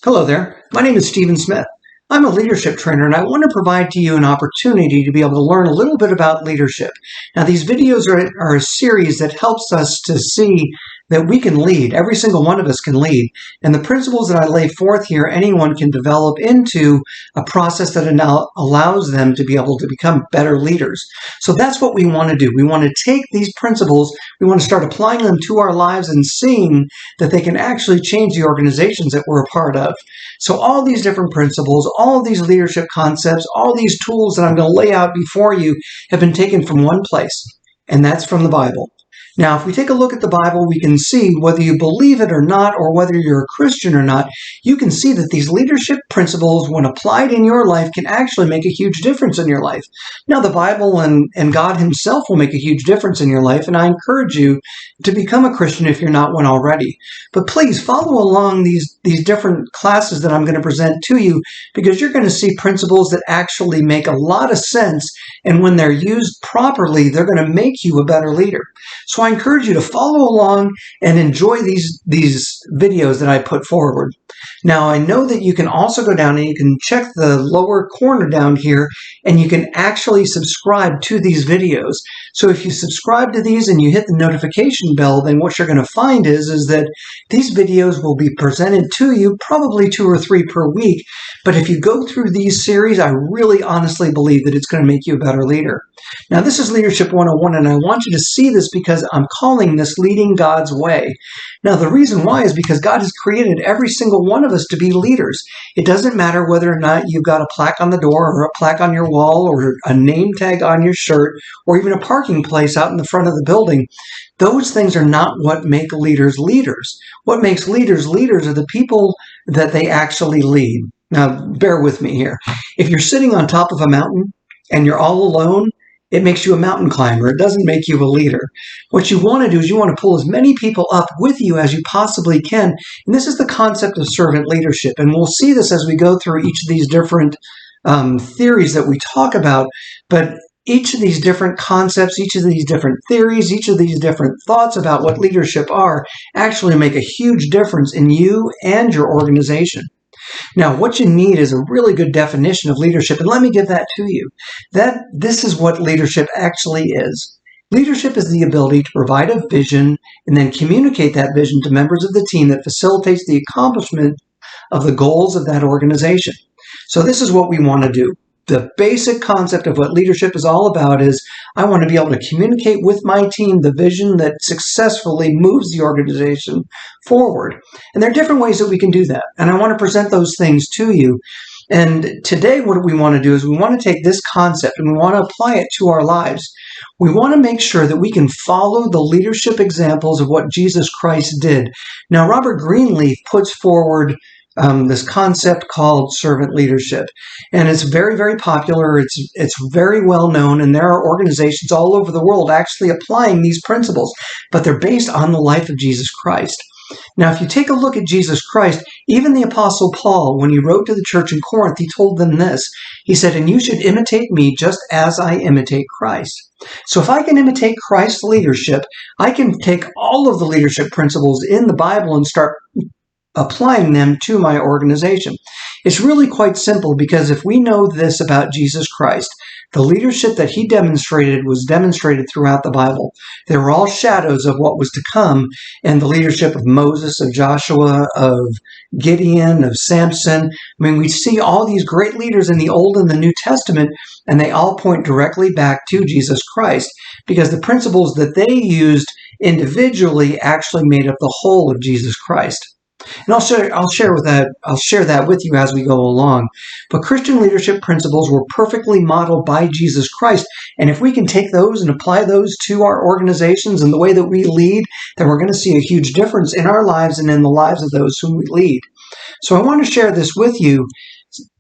Hello there. My name is Stephen Smith. I'm a leadership trainer, and I want to provide to you an opportunity to be able to learn a little bit about leadership. Now, these videos are a series that helps us to see that we can lead. Every single one of us can lead. And the principles that I lay forth here, anyone can develop into a process that allows them to be able to become better leaders. So that's what we want to do. We want to take these principles, we want to start applying them to our lives and seeing that they can actually change the organizations that we're a part of. So all these different principles, all of these leadership concepts, all these tools that I'm going to lay out before you have been taken from one place, and that's from the Bible. Now, if we take a look at the Bible, we can see whether you believe it or not, or whether you're a Christian or not, you can see that these leadership principles, when applied in your life, can actually make a huge difference in your life. Now, the Bible and God himself will make a huge difference in your life, and I encourage you to become a Christian if you're not one already. But please follow along these different classes that I'm going to present to you, because you're going to see principles that actually make a lot of sense, and when they're used properly, they're going to make you a better leader. So I encourage you to follow along and enjoy these videos that I put forward. Now, I know that you can also go down and you can check the lower corner down here, and you can actually subscribe to these videos. So if you subscribe to these and you hit the notification bell, then what you're going to find is that these videos will be presented to you probably 2 or 3 per week. But if you go through these series, I really honestly believe that it's going to make you a better leader. Now, this is Leadership 101, and I want you to see this because I'm calling this Leading God's Way. Now, the reason why is because God has created every single one of us to be leaders. It doesn't matter whether or not you've got a plaque on the door or a plaque on your wall or a name tag on your shirt or even a parking place out in the front of the building. Those things are not what make leaders leaders. What makes leaders leaders are the people that they actually lead. Now, bear with me here. If you're sitting on top of a mountain and you're all alone, it makes you a mountain climber. It doesn't make you a leader. What you want to do is you want to pull as many people up with you as you possibly can. And this is the concept of servant leadership. And we'll see this as we go through each of these different theories that we talk about. But each of these different concepts, each of these different theories, each of these different thoughts about what leadership are actually make a huge difference in you and your organization. Now, what you need is a really good definition of leadership, and let me give that to you. This is what leadership actually is. Leadership is the ability to provide a vision and then communicate that vision to members of the team that facilitates the accomplishment of the goals of that organization. So this is what we want to do. The basic concept of what leadership is all about is I want to be able to communicate with my team the vision that successfully moves the organization forward. And there are different ways that we can do that. And I want to present those things to you. And today what we want to do is we want to take this concept and we want to apply it to our lives. We want to make sure that we can follow the leadership examples of what Jesus Christ did. Now, Robert Greenleaf puts forward this concept called servant leadership. And it's very, very popular. It's very well known, and there are organizations all over the world actually applying these principles, but they're based on the life of Jesus Christ. Now, if you take a look at Jesus Christ, even the Apostle Paul, when he wrote to the church in Corinth, he told them this. He said, "And you should imitate me just as I imitate Christ." So if I can imitate Christ's leadership, I can take all of the leadership principles in the Bible and start applying them to my organization. It's really quite simple, because if we know this about Jesus Christ, the leadership that he demonstrated was demonstrated throughout the Bible. They were all shadows of what was to come, and the leadership of Moses, of Joshua, of Gideon, of Samson. I mean, we see all these great leaders in the Old and the New Testament, and they all point directly back to Jesus Christ, because the principles that they used individually actually made up the whole of Jesus Christ. And I'll share that with you as we go along. But Christian leadership principles were perfectly modeled by Jesus Christ. And if we can take those and apply those to our organizations and the way that we lead, then we're going to see a huge difference in our lives and in the lives of those whom we lead. So I want to share this with you.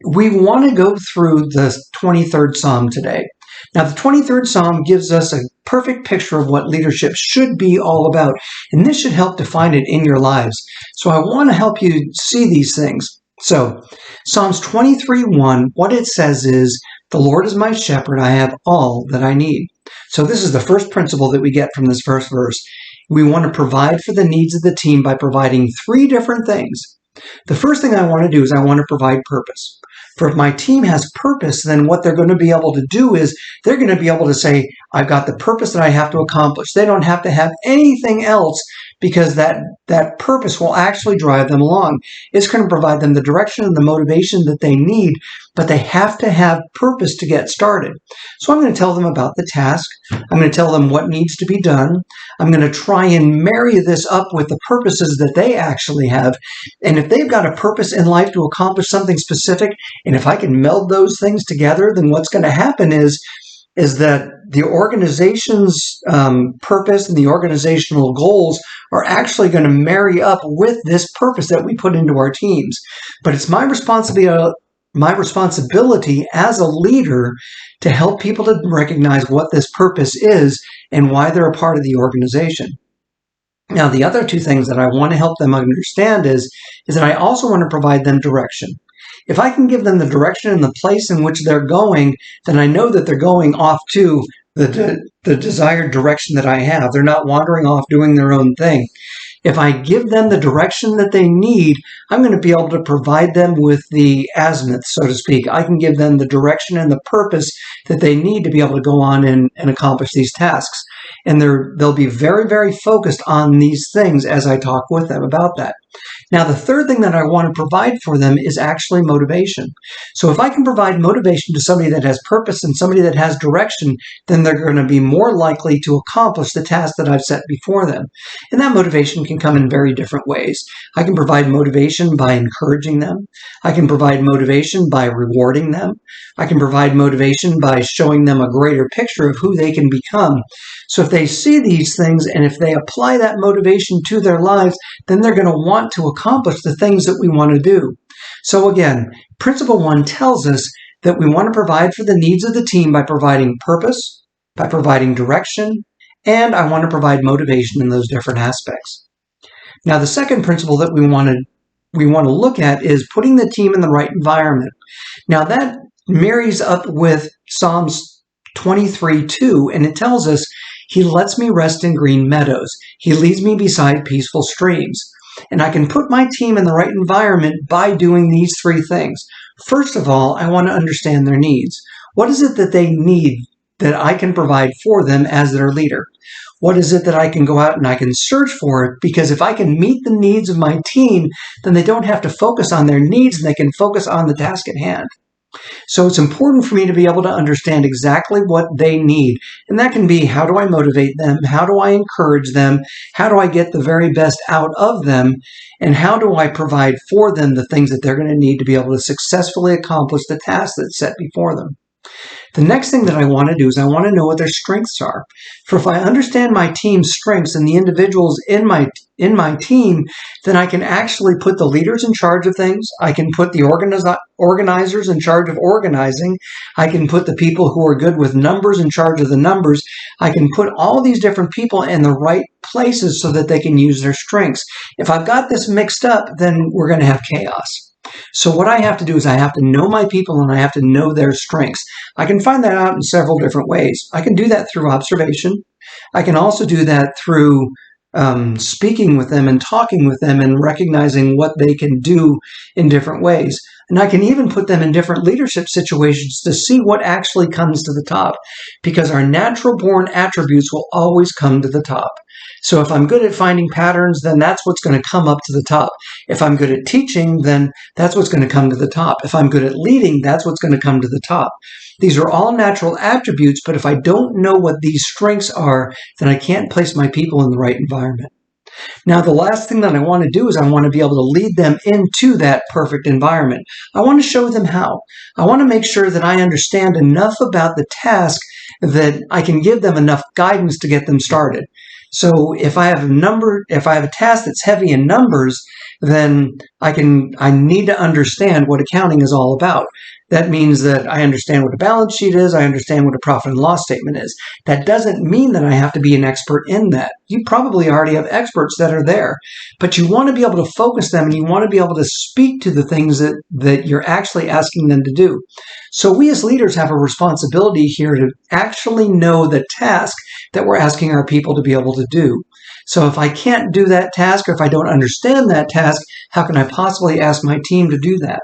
We want to go through the 23rd Psalm today. Now, the 23rd Psalm gives us a perfect picture of what leadership should be all about, and this should help define it in your lives. So I want to help you see these things. So, Psalms 23:1, what it says is, "The Lord is my shepherd, I have all that I need." So this is the first principle that we get from this first verse. We want to provide for the needs of the team by providing 3 different things. The first thing I want to do is I want to provide purpose. For if my team has purpose, then what they're going to be able to do is they're going to be able to say, I've got the purpose that I have to accomplish. They don't have to have anything else because that purpose will actually drive them along. It's going to provide them the direction and the motivation that they need, but they have to have purpose to get started. So I'm going to tell them about the task. I'm going to tell them what needs to be done. I'm going to try and marry this up with the purposes that they actually have. And if they've got a purpose in life to accomplish something specific, and if I can meld those things together, then what's going to happen is that the organization's purpose and the organizational goals are actually going to marry up with this purpose that we put into our teams. But it's my responsibility as a leader to help people to recognize what this purpose is and why they're a part of the organization. Now, the other two things that I want to help them understand is that I also want to provide them direction. If I can give them the direction and the place in which they're going, then I know that they're going off to the desired direction that I have. They're not wandering off doing their own thing. If I give them the direction that they need, I'm going to be able to provide them with the azimuth, so to speak. I can give them the direction and the purpose that they need to be able to go on and accomplish these tasks. And they'll be very, very focused on these things as I talk with them about that. Now, the third thing that I want to provide for them is actually motivation. So if I can provide motivation to somebody that has purpose and somebody that has direction, then they're going to be more likely to accomplish the task that I've set before them. And that motivation can come in very different ways. I can provide motivation by encouraging them. I can provide motivation by rewarding them. I can provide motivation by showing them a greater picture of who they can become. So if they see these things and if they apply that motivation to their lives, then they're going to want to accomplish the things that we want to do. So again, Principle 1 tells us that we want to provide for the needs of the team by providing purpose, by providing direction, and I want to provide motivation in those different aspects. Now, the second principle that we want to look at is putting the team in the right environment. Now, that marries up with Psalms 23:2, and it tells us, He lets me rest in green meadows. He leads me beside peaceful streams. And I can put my team in the right environment by doing these three things. First of all, I want to understand their needs. What is it that they need that I can provide for them as their leader? What is it that I can go out and I can search for? Because if I can meet the needs of my team, then they don't have to focus on their needs and they can focus on the task at hand. So it's important for me to be able to understand exactly what they need. And that can be, how do I motivate them? How do I encourage them? How do I get the very best out of them? And how do I provide for them the things that they're going to need to be able to successfully accomplish the task that's set before them? The next thing that I want to do is I want to know what their strengths are. For if I understand my team's strengths and the individuals in my team, then I can actually put the leaders in charge of things. I can put the organizers in charge of organizing. I can put the people who are good with numbers in charge of the numbers. I can put all these different people in the right places so that they can use their strengths. If I've got this mixed up, then we're going to have chaos. So what I have to do is I have to know my people and I have to know their strengths. I can find that out in several different ways. I can do that through observation. I can also do that through speaking with them and talking with them and recognizing what they can do in different ways. And I can even put them in different leadership situations to see what actually comes to the top, because our natural born attributes will always come to the top. So if I'm good at finding patterns, then that's what's going to come up to the top. If I'm good at teaching, then that's what's going to come to the top. If I'm good at leading, that's what's going to come to the top. These are all natural attributes, but if I don't know what these strengths are, then I can't place my people in the right environment. Now, the last thing that I want to do is I want to be able to lead them into that perfect environment. I want to show them how. I want to make sure that I understand enough about the task that I can give them enough guidance to get them started. So if I have a task that's heavy in numbers, then I need to understand what accounting is all about. That means that I understand what a balance sheet is. I understand what a profit and loss statement is. That doesn't mean that I have to be an expert in that. You probably already have experts that are there, but you want to be able to focus them and you want to be able to speak to the things that you're actually asking them to do. So we as leaders have a responsibility here to actually know the task that we're asking our people to be able to do. So if I can't do that task, or if I don't understand that task, how can I possibly ask my team to do that?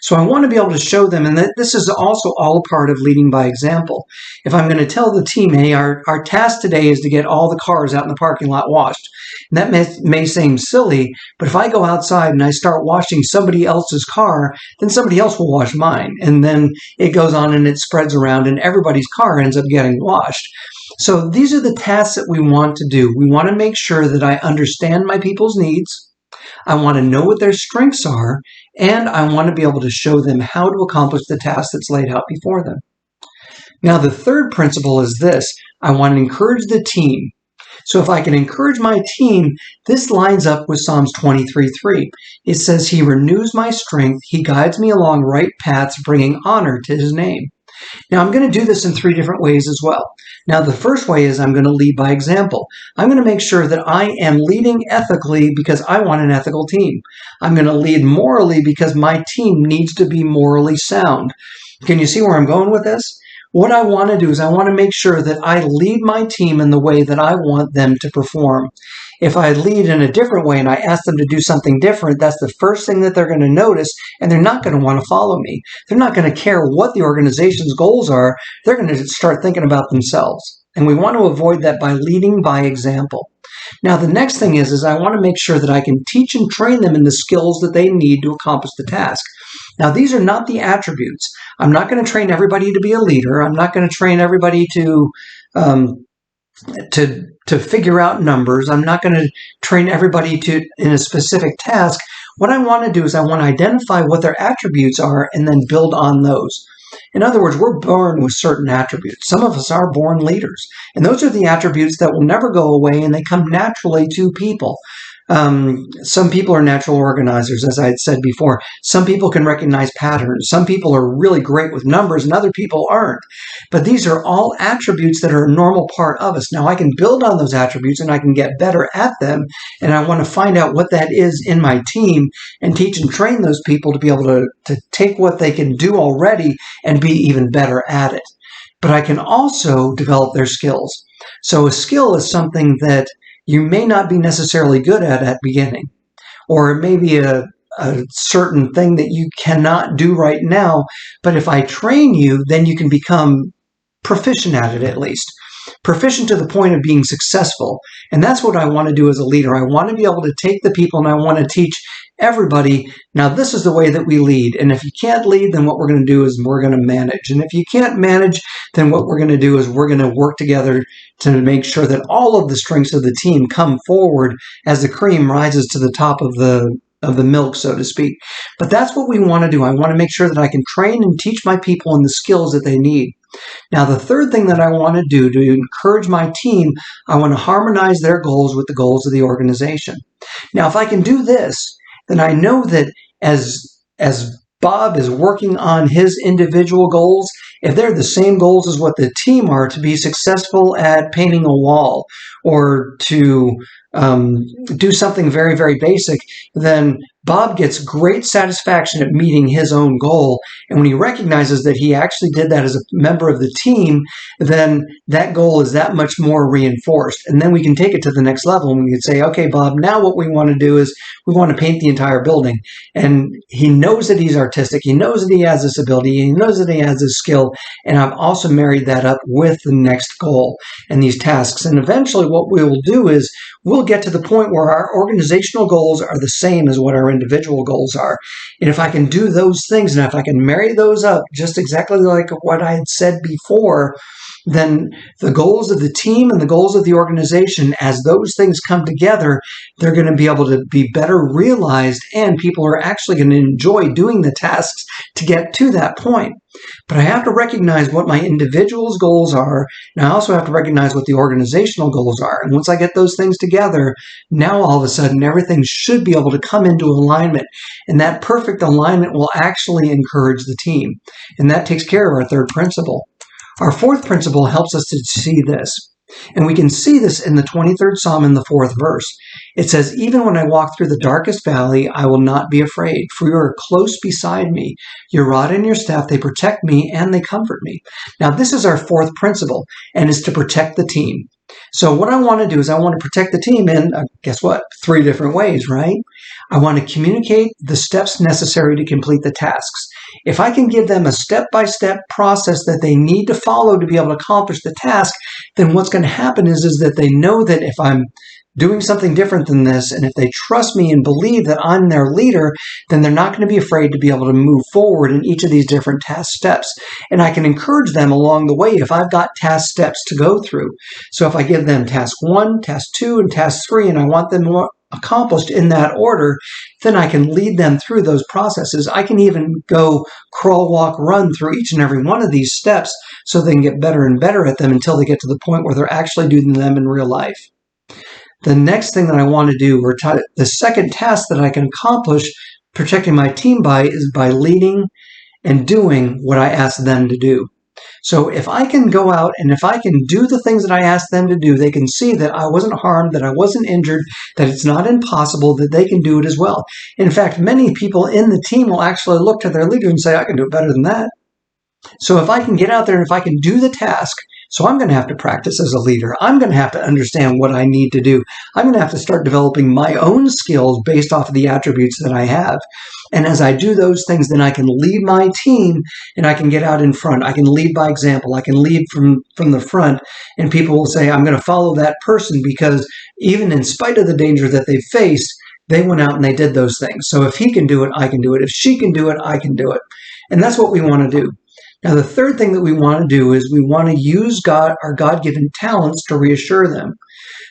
So I want to be able to show them, and this is also all a part of leading by example. If I'm going to tell the team, hey, our task today is to get all the cars out in the parking lot washed. And that may seem silly, but if I go outside and I start washing somebody else's car, then somebody else will wash mine. And then it goes on and it spreads around and everybody's car ends up getting washed. So these are the tasks that we want to do. We want to make sure that I understand my people's needs. I want to know what their strengths are, and I want to be able to show them how to accomplish the task that's laid out before them. Now, the third principle is this. I want to encourage the team. So if I can encourage my team, this lines up with Psalms 23:3. It says, he renews my strength. He guides me along right paths, bringing honor to his name. Now, I'm going to do this in 3 different ways as well. Now, the first way is I'm going to lead by example. I'm going to make sure that I am leading ethically because I want an ethical team. I'm going to lead morally because my team needs to be morally sound. Can you see where I'm going with this? What I want to do is I want to make sure that I lead my team in the way that I want them to perform. If I lead in a different way and I ask them to do something different, that's the first thing that they're going to notice, and they're not going to want to follow me. They're not going to care what the organization's goals are. They're going to start thinking about themselves. And we want to avoid that by leading by example. Now, the next thing is I want to make sure that I can teach and train them in the skills that they need to accomplish the task. Now, these are not the attributes. I'm not going to train everybody to be a leader. I'm not going to train everybody to figure out numbers. I'm not going to train everybody in a specific task. What I want to do is I want to identify what their attributes are and then build on those. In other words, we're born with certain attributes. Some of us are born leaders, and those are the attributes that will never go away, and they come naturally to people. Some people are natural organizers, as I had said before. Some people can recognize patterns. Some people are really great with numbers, and other people aren't. But these are all attributes that are a normal part of us. Now, I can build on those attributes, and I can get better at them, and I want to find out what that is in my team and teach and train those people to be able to take what they can do already and be even better at it. But I can also develop their skills. So a skill is something that you may not be necessarily good at beginning, or it may be a certain thing that you cannot do right now, but if I train you, then you can become proficient at it, at least. Proficient to the point of being successful. And that's what I want to do as a leader. I want to be able to take the people and I want to teach everybody, now this is the way that we lead. And if you can't lead, then what we're going to do is we're going to manage. And if you can't manage, then what we're going to do is we're going to work together to make sure that all of the strengths of the team come forward as the cream rises to the top of the milk, so to speak. But that's what we want to do. I want to make sure that I can train and teach my people in the skills that they need. Now, the third thing that I want to do to encourage my team, I want to harmonize their goals with the goals of the organization. Now, if I can do this, then I know that as Bob is working on his individual goals, if they're the same goals as what the team are, to be successful at painting a wall or to do something very, very basic, then Bob gets great satisfaction at meeting his own goal. And when he recognizes that he actually did that as a member of the team, then that goal is that much more reinforced. And then we can take it to the next level and we can say, okay, Bob, now what we want to do is we want to paint the entire building. And he knows that he's artistic. He knows that he has this ability. He knows that he has this skill. And I've also married that up with the next goal and these tasks. And eventually what we will do is we'll get to the point where our organizational goals are the same as what our individual goals are. And if I can do those things, and if I can marry those up just exactly like what I had said before, then the goals of the team and the goals of the organization, as those things come together, they're going to be able to be better realized, and people are actually going to enjoy doing the tasks to get to that point. But I have to recognize what my individual's goals are, and I also have to recognize what the organizational goals are. And once I get those things together, now all of a sudden everything should be able to come into alignment. And that perfect alignment will actually encourage the team. And that takes care of our third principle. Our fourth principle helps us to see this. And we can see this in the 23rd Psalm in the 4th verse. It says, even when I walk through the darkest valley, I will not be afraid, for you are close beside me. Your rod and your staff, they protect me and they comfort me. Now, this is our fourth principle, and is to protect the team. So what I want to do is I want to protect the team in, guess what, 3 different ways, right? I want to communicate the steps necessary to complete the tasks. If I can give them a step-by-step process that they need to follow to be able to accomplish the task, then what's going to happen is that they know that if I'm doing something different than this, and if they trust me and believe that I'm their leader, then they're not going to be afraid to be able to move forward in each of these different task steps. And I can encourage them along the way if I've got task steps to go through. So if I give them task 1, task 2, and task 3, and I want them accomplished in that order, then I can lead them through those processes. I can even go crawl, walk, run through each and every one of these steps so they can get better and better at them until they get to the point where they're actually doing them in real life. The next thing that I want to do, or the second task that I can accomplish protecting my team by, is by leading and doing what I ask them to do. So if I can go out and if I can do the things that I ask them to do, they can see that I wasn't harmed, that I wasn't injured, that it's not impossible, that they can do it as well. In fact, many people in the team will actually look to their leader and say, I can do it better than that. So if I can get out there and if I can do the task, so I'm going to have to practice as a leader. I'm going to have to understand what I need to do. I'm going to have to start developing my own skills based off of the attributes that I have. And as I do those things, then I can lead my team and I can get out in front. I can lead by example. I can lead from the front, and people will say, I'm going to follow that person because even in spite of the danger that they faced, they went out and they did those things. So if he can do it, I can do it. If she can do it, I can do it. And that's what we want to do. Now, the third thing that we want to do is we want to use our God-given talents to reassure them.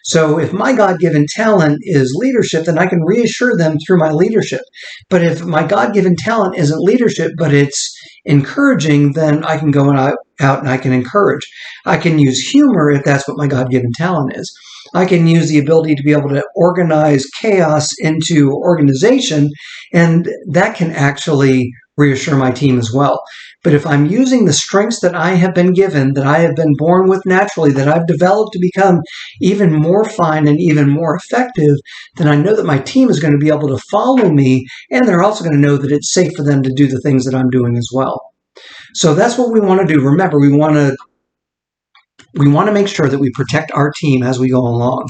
So if my God-given talent is leadership, then I can reassure them through my leadership. But if my God-given talent isn't leadership, but it's encouraging, then I can go out and I can encourage. I can use humor if that's what my God-given talent is. I can use the ability to be able to organize chaos into organization, and that can actually reassure my team as well. But if I'm using the strengths that I have been given, that I have been born with naturally, that I've developed to become even more fine and even more effective, then I know that my team is going to be able to follow me, and they're also going to know that it's safe for them to do the things that I'm doing as well. So that's what we want to do. Remember, we want to make sure that we protect our team as we go along.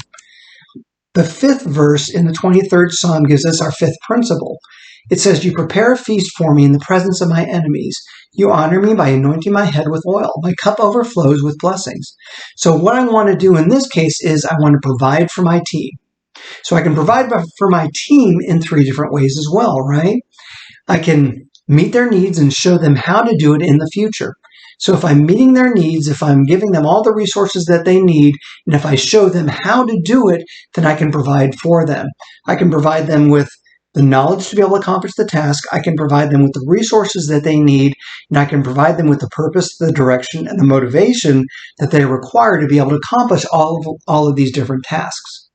The 5th verse in the 23rd Psalm gives us our 5th principle. It says, you prepare a feast for me in the presence of my enemies. You honor me by anointing my head with oil. My cup overflows with blessings. So what I want to do in this case is I want to provide for my team. So I can provide for my team in 3 different ways as well, right? I can meet their needs and show them how to do it in the future. So if I'm meeting their needs, if I'm giving them all the resources that they need, and if I show them how to do it, then I can provide for them. I can provide them with the knowledge to be able to accomplish the task. I can provide them with the resources that they need, and I can provide them with the purpose, the direction, and the motivation that they require to be able to accomplish all of these different tasks.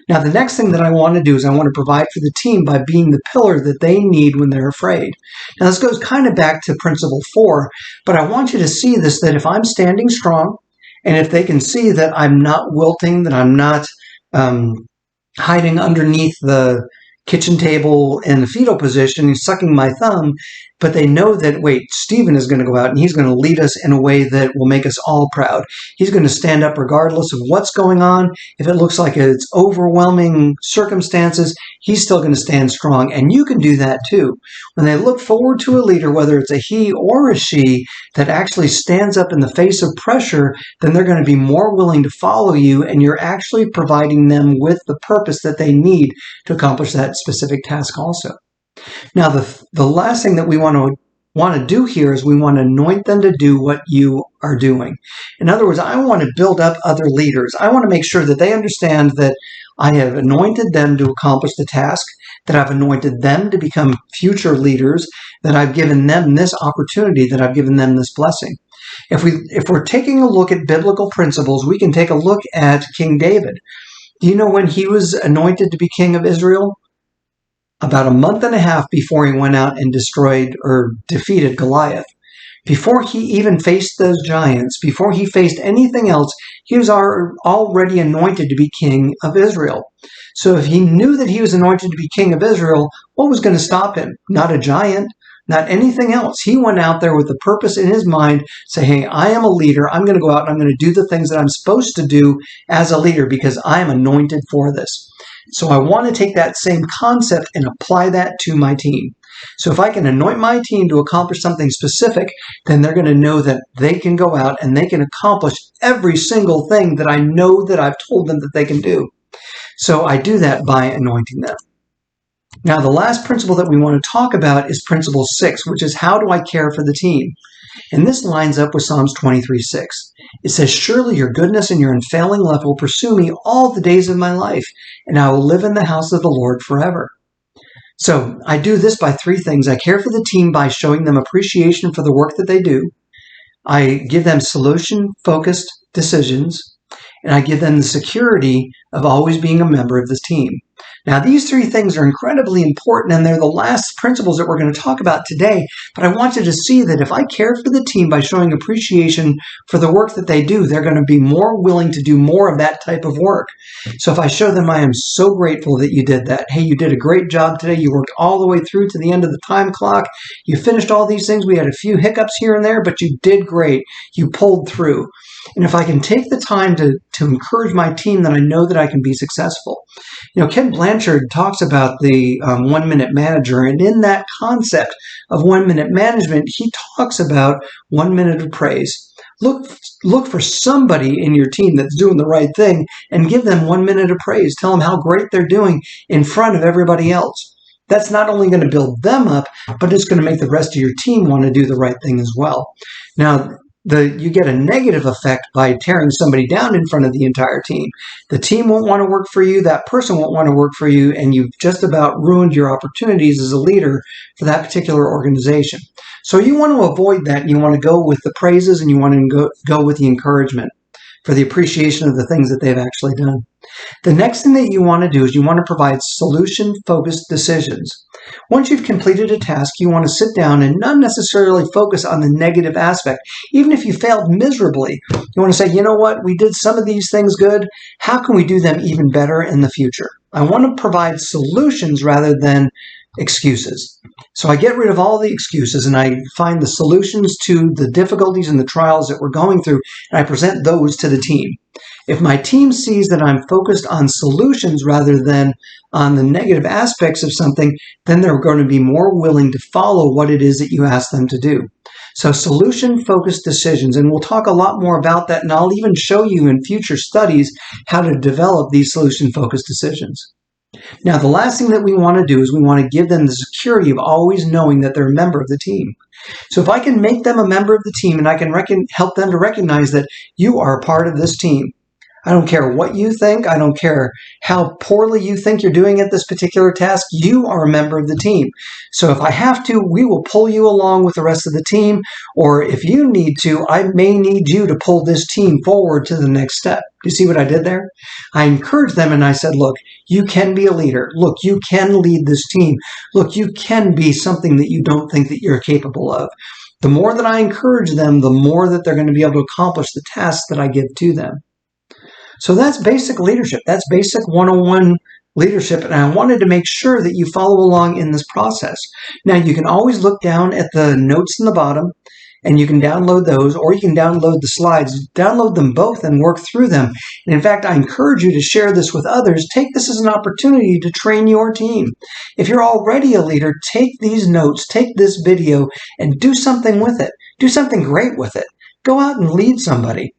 Now, the next thing that I want to do is I want to provide for the team by being the pillar that they need when they're afraid. Now, this goes kind of back to principle 4, but I want you to see this, that if I'm standing strong, and if they can see that I'm not wilting, that I'm not hiding underneath the kitchen table in the fetal position, sucking my thumb, but they know that, wait, Stephen is going to go out and he's going to lead us in a way that will make us all proud. He's going to stand up regardless of what's going on. If it looks like it's overwhelming circumstances, he's still going to stand strong. And you can do that too. When they look forward to a leader, whether it's a he or a she, that actually stands up in the face of pressure, then they're going to be more willing to follow you, and you're actually providing them with the purpose that they need to accomplish that specific task also. Now, the last thing that we want to do here is we want to anoint them to do what you are doing. In other words, I want to build up other leaders. I want to make sure that they understand that I have anointed them to accomplish the task, that I've anointed them to become future leaders, that I've given them this opportunity, that I've given them this blessing. If we're taking a look at biblical principles, we can take a look at King David. Do you know when he was anointed to be king of Israel? About a month and a half before he went out and destroyed or defeated Goliath. Before he even faced those giants, before he faced anything else, he was already anointed to be king of Israel. So if he knew that he was anointed to be king of Israel, what was going to stop him? Not a giant, not anything else. He went out there with the purpose in his mind, say, hey, I am a leader. I'm going to go out and I'm going to do the things that I'm supposed to do as a leader because I am anointed for this. So I want to take that same concept and apply that to my team. So if I can anoint my team to accomplish something specific, then they're going to know that they can go out and they can accomplish every single thing that I know that I've told them that they can do. So I do that by anointing them. Now, the last principle that we want to talk about is principle 6, which is how do I care for the team? And this lines up with Psalms 23:6. It says, surely your goodness and your unfailing love will pursue me all the days of my life, and I will live in the house of the Lord forever. So I do this by 3 things. I care for the team by showing them appreciation for the work that they do. I give them solution-focused decisions, and I give them the security of always being a member of this team. Now, these 3 things are incredibly important, and they're the last principles that we're going to talk about today. But I want you to see that if I care for the team by showing appreciation for the work that they do, they're going to be more willing to do more of that type of work. So if I show them, I am so grateful that you did that. Hey, you did a great job today. You worked all the way through to the end of the time clock. You finished all these things. We had a few hiccups here and there, but you did great. You pulled through. And if I can take the time to encourage my team, then I know that I can be successful. You know, Ken Blanchard talks about the 1-minute manager, and in that concept of 1-minute management, he talks about 1 minute of praise. Look for somebody in your team that's doing the right thing and give them 1 minute of praise. Tell them how great they're doing in front of everybody else. That's not only going to build them up, but it's going to make the rest of your team want to do the right thing as well. Now, you get a negative effect by tearing somebody down in front of the entire team. The team won't want to work for you, that person won't want to work for you, and you've just about ruined your opportunities as a leader for that particular organization. So you want to avoid that, and you want to go with the praises, and you want to go with the encouragement for the appreciation of the things that they've actually done. The next thing that you want to do is you want to provide solution-focused decisions. Once you've completed a task, you want to sit down and not necessarily focus on the negative aspect. Even if you failed miserably, you want to say, you know what, we did some of these things good. How can we do them even better in the future? I want to provide solutions rather than excuses. So I get rid of all the excuses and I find the solutions to the difficulties and the trials that we're going through, and I present those to the team. If my team sees that I'm focused on solutions rather than on the negative aspects of something, then they're going to be more willing to follow what it is that you ask them to do. So solution-focused decisions, and we'll talk a lot more about that, and I'll even show you in future studies how to develop these solution-focused decisions. Now, the last thing that we want to do is we want to give them the security of always knowing that they're a member of the team. So if I can make them a member of the team and I can help them to recognize that you are a part of this team, I don't care what you think. I don't care how poorly you think you're doing at this particular task. You are a member of the team. So if I have to, we will pull you along with the rest of the team. Or if you need to, I may need you to pull this team forward to the next step. Do you see what I did there? I encouraged them and I said, look, you can be a leader. Look, you can lead this team. Look, you can be something that you don't think that you're capable of. The more that I encourage them, the more that they're going to be able to accomplish the tasks that I give to them. So that's basic leadership. That's basic 101 leadership, and I wanted to make sure that you follow along in this process. Now, you can always look down at the notes in the bottom, and you can download those, or you can download the slides. Download them both and work through them. And in fact, I encourage you to share this with others. Take this as an opportunity to train your team. If you're already a leader, take these notes, take this video, and do something with it. Do something great with it. Go out and lead somebody.